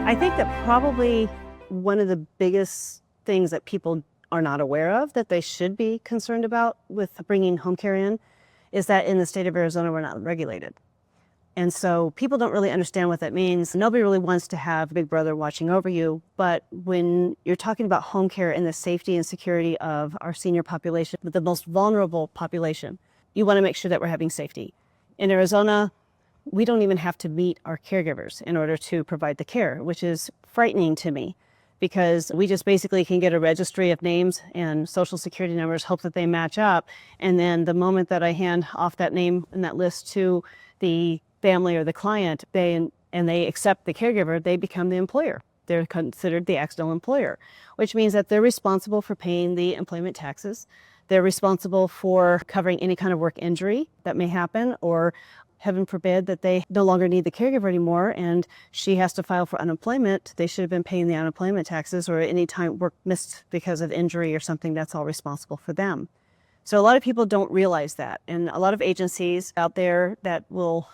I think that probably one of the biggest things that people are not aware of that they should be concerned about with bringing home care in is that in the state of Arizona, we're not regulated. And so people don't really understand what that means. Nobody really wants to have Big Brother watching over you. But when you're talking about home care and the safety and security of our senior population, the most vulnerable population, you want to make sure that we're having safety. In Arizona, we don't even have to meet our caregivers in order to provide the care, which is frightening to me because we just basically can get a registry of names and social security numbers, hope that they match up. And then the moment that I hand off that name and that list to the family or the client, they accept the caregiver, they become the employer. They're considered the accidental employer, which means that they're responsible for paying the employment taxes. They're responsible for covering any kind of work injury that may happen, or heaven forbid that they no longer need the caregiver anymore and she has to file for unemployment. They should have been paying the unemployment taxes, or any time work missed because of injury or something, that's all responsible for them. So a lot of people don't realize that. And a lot of agencies out there that will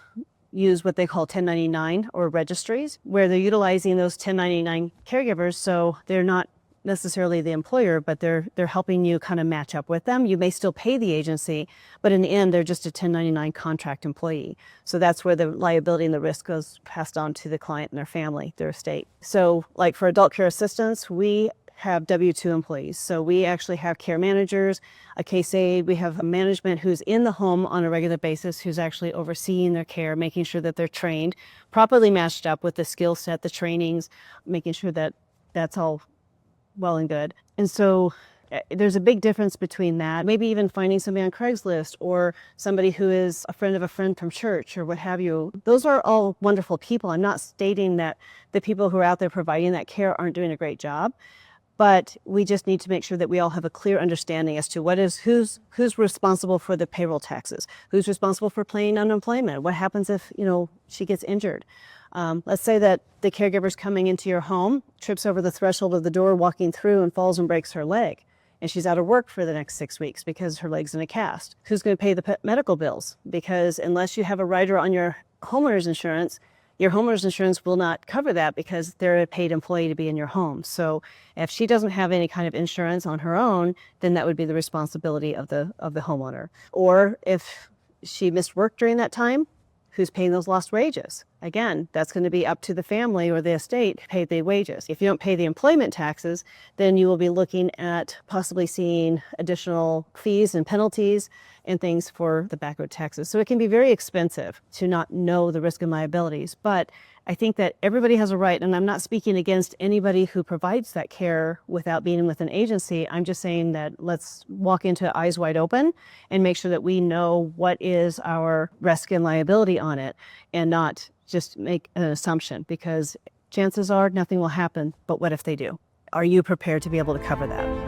use what they call 1099 or registries, where they're utilizing those 1099 caregivers. So they're not necessarily the employer, but they're helping you kind of match up with them. You may still pay the agency, but in the end, they're just a 1099 contract employee. So that's where the liability and the risk goes passed on to the client and their family, their estate. So like for adult care assistance, we have W-2 employees. So we actually have care managers, a case aide, we have a management who's in the home on a regular basis, who's actually overseeing their care, making sure that they're trained, properly matched up with the skill set, the trainings, making sure that that's all well and good. And so there's a big difference between that, maybe even finding somebody on Craigslist or somebody who is a friend of a friend from church or what have you. Those are all wonderful people. I'm not stating that the people who are out there providing that care aren't doing a great job, but we just need to make sure that we all have a clear understanding as to who's responsible for the payroll taxes, who's responsible for paying unemployment, what happens if she gets injured. Let's say that the caregiver's coming into your home, trips over the threshold of the door, walking through, and falls and breaks her leg. And she's out of work for the next 6 weeks because her leg's in a cast. Who's going to pay the medical bills? Because unless you have a rider on your homeowner's insurance, your homeowner's insurance will not cover that because they're a paid employee to be in your home. So if she doesn't have any kind of insurance on her own, then that would be the responsibility of the homeowner. Or if she missed work during that time, who's paying those lost wages? Again, that's going to be up to the family or the estate to pay the wages. If you don't pay the employment taxes, then you will be looking at possibly seeing additional fees and penalties and things for the backroad taxes. So it can be very expensive to not know the risk and liabilities. But I think that everybody has a right, and I'm not speaking against anybody who provides that care without being with an agency. I'm just saying that let's walk into eyes wide open and make sure that we know what is our risk and liability on it and not just make an assumption, because chances are nothing will happen, but what if they do? Are you prepared to be able to cover that?